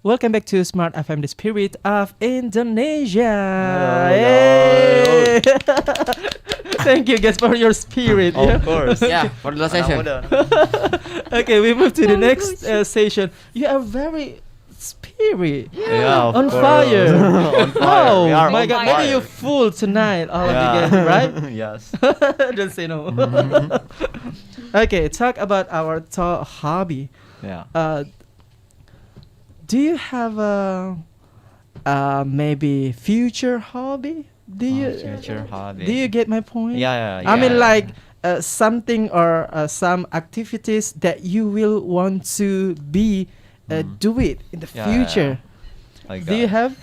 Welcome back to Smart FM, the spirit of Indonesia. Yay! Thank you guys for your spirit. Of course. Yeah, for the session. Okay, we move to the next session. You are very spirit. Yeah, of On course. fire. On fire. Oh We are my on god, fire. maybe you're full tonight, all of you Yeah. guys, right? Yes. Don't say no. Okay, talk about our hobby. Yeah. Do you have a maybe future hobby? Do you Future hobby. do you get my point? Yeah. I mean, like something or some activities that you will want to be do it in the Yeah, future. I Do you got it.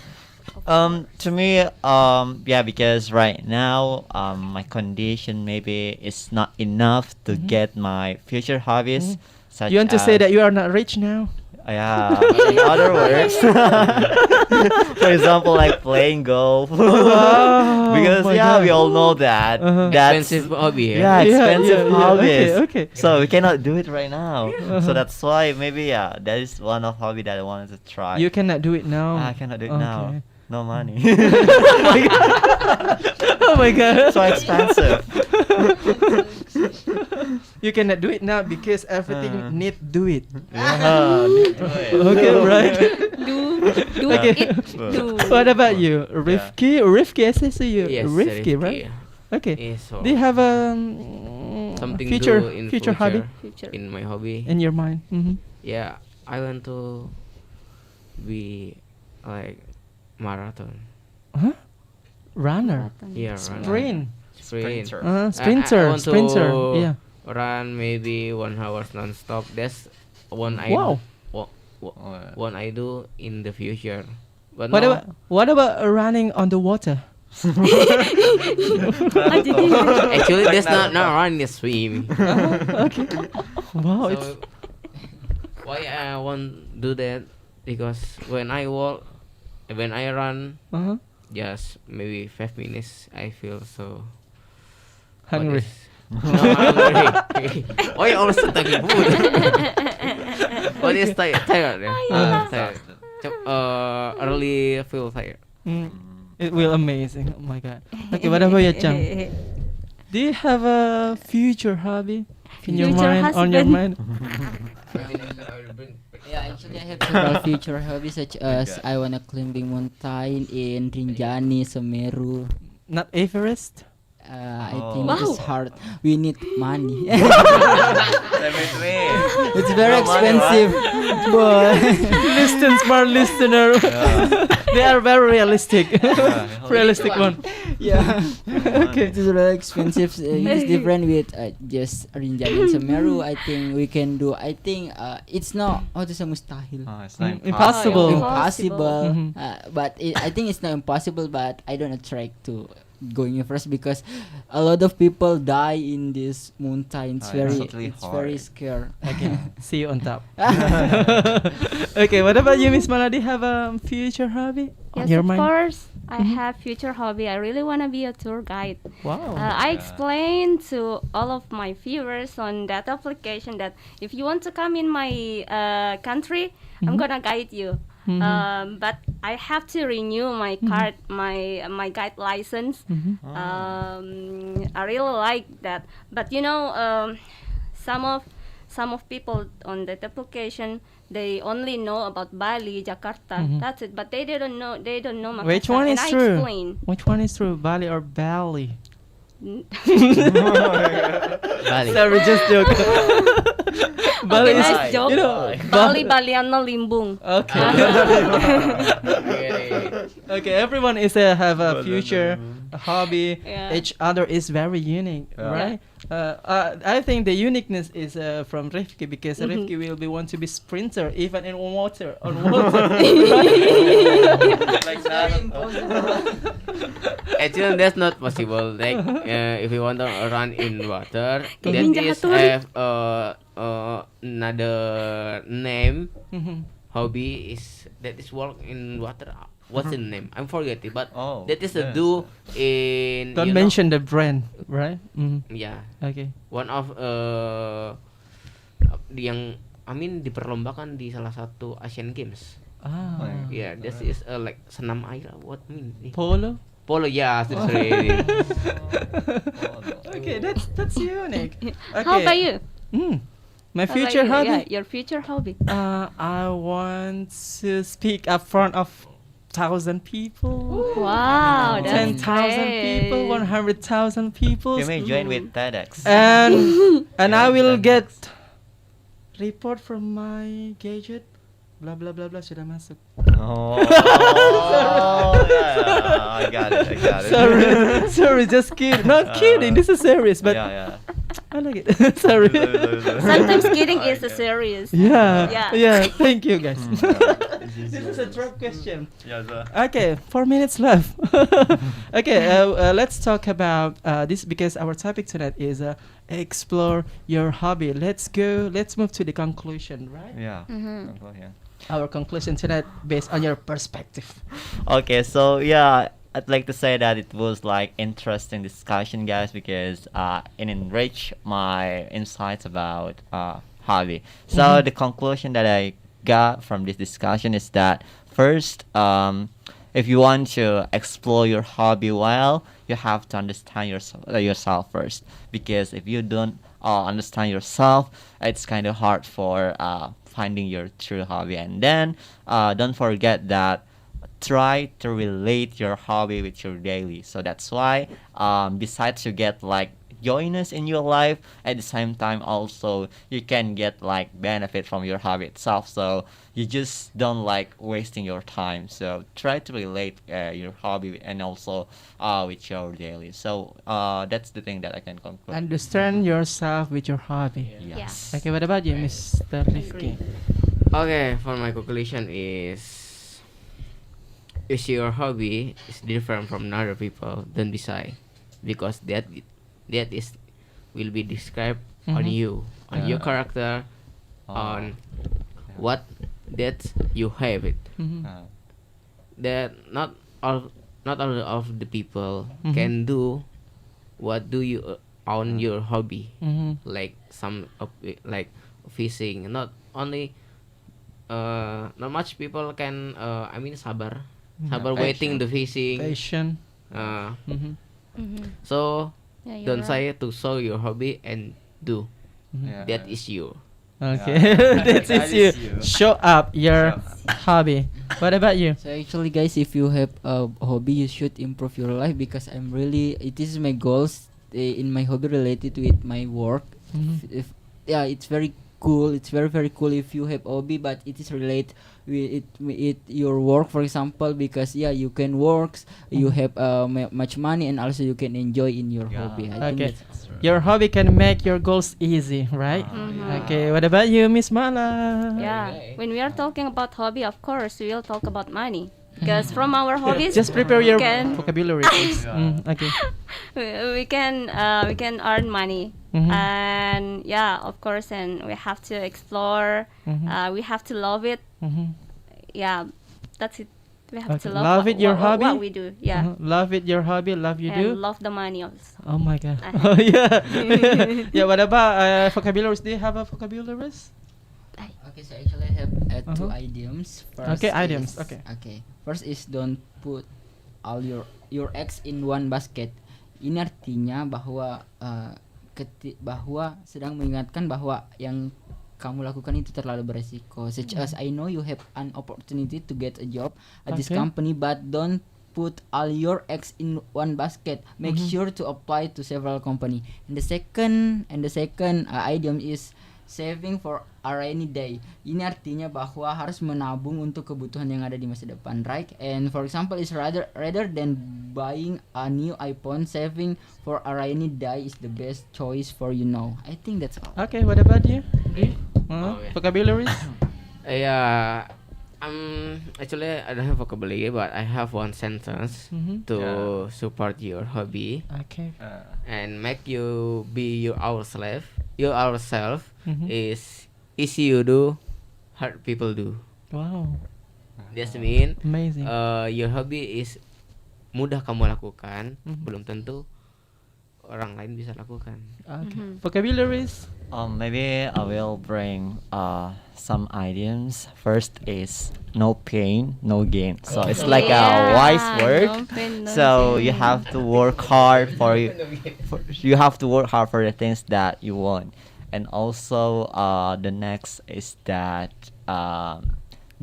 have? To me, yeah, because right now, my condition maybe is not enough to get my future hobbies. Such You want to say as- that you are not rich now? Yeah. In other words, for example, like playing golf. Wow, Because my yeah, God. we all know that. Uh-huh. That's Expensive hobby. Yeah, expensive hobbies. Okay. So we cannot do it right now. So that's why maybe that is one of hobby that I wanted to try. You cannot do it now. I cannot do it now. Okay. No money. Oh my god. So expensive. You cannot do it now because everything need do it. Yeah, need to do it. Okay, right. Do Okay. it. Do. What about you, Rifki? Rifki, I say to you, Yes, Rifki, right? Okay. Yes, so Do you have a something future do in future hobby Future. in my hobby? in your mind? Yeah, I want to be like marathon. Huh? Runner, Yeah, runner. sprint, Sprint. Sprinter. sprinter, want to sprinter. Yeah. Run maybe 1 hour non-stop. That's one Wow. one I do in the future. But What no, about running on the water? actually that's not running, it's swim. Okay. Wow, it's So why I want do that? Because when I walk, when I run, uh-huh. just maybe 5 minutes, I feel so Hungry. No, hungry. Why you always talking food? What is tired? Tired. Early feel tired. It will amazing. Oh my god. Okay, what about you, Chang? Do you have a future hobby in your Future mind? On your husband. mind? Yeah, actually I have several future hobbies such as I wanna climbing mountain in Rinjani, Semeru. Not Everest. I think Wow. it's hard. We need money. Same with me. It's very No money, expensive, but Listen, smart listener. They are very realistic. Realistic one. yeah, Okay. it is very expensive. It's different with just Rinjani and Semeru. I think we can do. I think it's not how to say mustahil. It's not Impossible. Impossible. Mhm. But I think it's not impossible. But I don't attract to going first because a lot of people die in this mountain. It's Oh, it's very, totally it's very hard. scary. Okay. See you on top. Okay, what about you, Miss Maladi? Have a future hobby on Yes, your of mind? course. I have future hobby. I really want to be a tour guide. Wow. I explained to all of my viewers on that application that if you want to come in my country, I'm gonna guide you. But I have to renew my card, my guide license. I really like that. But you know, some of people on that application, they only know about Bali, Jakarta. That's it. But they don't know Makassar. Which one and is I true? explain. Which one is true, Bali or Bali? Bali. Sorry, just joke. Bali Okay, is, nice joke. you know, Bali Baliano Limbung. Okay. Okay, everyone is have a future hobby. Yeah. Each other is very unique, right? I think the uniqueness is from Rifki because Rifki will be want to be sprinter even in water on water. Like that. Actually, that's not possible. Like, if you want to run in water, that Ninja is Hattori. have another name. Hobby is that is work in water. What's the name? I'm forget it, but Oh, that is a yes. do in. Don't you mention the brand, right? Yeah, Okay. one of yang I mean diperlombakan di salah satu Asian Games. Ah. Yeah, this is like senam air. What mean? Polo. Polo, yeah, sorry. Okay, that's unique. Okay. How about you? My How about future you? hobby. Yeah, your future hobby. I want to speak up front of 1,000 people. Wow, that's 10,000 people, great. 100,000 people, You may join with TEDx. and I will TEDx. get report from my gadget. Bla bla bla bla sudah masuk. Oh, yeah, I got it. Sorry, just kidding. Not kidding. This is serious, but yeah. I like it. Sorry. Sometimes kidding is a serious. Yeah. Yeah. Thank you, guys. This is a trap question. Yeah, Okay, 4 minutes left. Okay, let's talk about this because our topic tonight is explore your hobby. Let's move to the conclusion, right? yeah. Mhm. Yeah. Our conclusion tonight based on your perspective. Okay, so yeah, I'd like to say that it was like interesting discussion, guys, because it enriched my insights about hobby. So the conclusion that I got from this discussion is that first, if you want to explore your hobby well, you have to understand yourself first. Because if you don't understand yourself, it's kind of hard for finding your true hobby. And then don't forget that try to relate your hobby with your daily. So that's why besides you get like joyness in your life, at the same time also you can get like benefit from your hobby itself. So you just don't like wasting your time. So try to relate your hobby and also with your daily. So that's the thing that I can conclude. Understand yourself with your hobby. Yes. Okay, what about you, Mr. Rifki? Okay, for my conclusion is your hobby is different from other people, don't be shy, because that is will be described on Mhm. you, on your character, on what that you have it. Mhm. That not all of the people Mhm. can do what do you on your hobby, Mhm. like some of like fishing. Not only not much people can sabar waiting the fishing. Passion. Mhm. Mhm. So Yeah, you're don't right. say to show your hobby and do. Yeah. That is you. Okay, Yeah. that That is you. is you. Show up your hobby. What about you? So actually, guys, if you have a hobby, you should improve your life because it is my goals in my hobby related with my work. Mhm. It's very cool. It's very cool if you have hobby, but it is relate with your work, for example, because you can work, you have much money, and also you can enjoy in your Yeah. hobby. I Okay. think that's Your hobby can make your goals easy, right? Mhm. Okay, what about you, Miss Mala? Yeah, when we are talking about hobby, of course, we will talk about money. Because from our hobbies, Just prepare your can- vocabulary, please. Okay. we can earn money. Mhm. And yeah, of course, and we have to explore. Mhm. We have to love it. Mhm. Yeah, that's it. We have Okay, to love it, your hobby? what we do. Yeah, Love it, your hobby. Love you and do. love the money also. Oh my god. Uh-huh. Oh yeah. Yeah. What about vocabularies? Do you have a vocabularies? Okay, so actually I have two Uh-huh. idioms. Okay, First idioms, is- okay. Okay. First is don't put all your eggs in one basket. Ini artinya bahwa bahwa sedang mengingatkan bahwa yang kamu lakukan itu terlalu beresiko. Such as I know you have an opportunity to get a job at this Okay. company, but don't put all your eggs in one basket. Make sure to apply to several company. And the second idiom is saving for a rainy day. Ini artinya bahwa harus menabung untuk kebutuhan yang ada di masa depan, right? And for example, is rather than buying a new iPhone, saving for a rainy day is the best choice for you now. I think that's all. Okay. What about you? Okay. Vocabularies? Yeah, actually I don't have vocabulary, but I have one sentence Mhm. to support your hobby Okay. and make you be yourself Mhm. is easy you do, hard people do. Wow. That's mean Amazing. your hobby is mudah kamu lakukan, Mhm. belum tentu orang lain bisa lakukan. Okay. Vocabularies. Maybe I will bring some idioms. First is no pain, no gain. So it's like a wise word. No pain, no So you gain. have to work hard you have to work hard for the things that you want. And also the next is that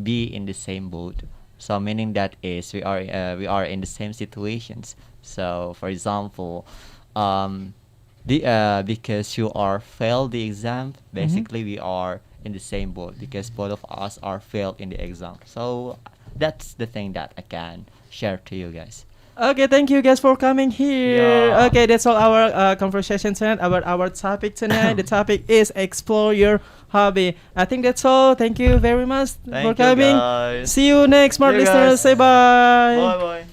be in the same boat. So meaning that is we are in the same situations. So for example, because you are failed the exam, basically we are in the same boat because both of us are failed in the exam. So that's the thing that I can share to you guys. Okay, thank you guys for coming here. Yeah. Okay, that's all our conversation tonight about our topic tonight. The topic is explore your hobby. I think that's all. Thank you very much for Thank you coming. guys. See you next, smart See you listeners. guys. Say bye. Bye bye.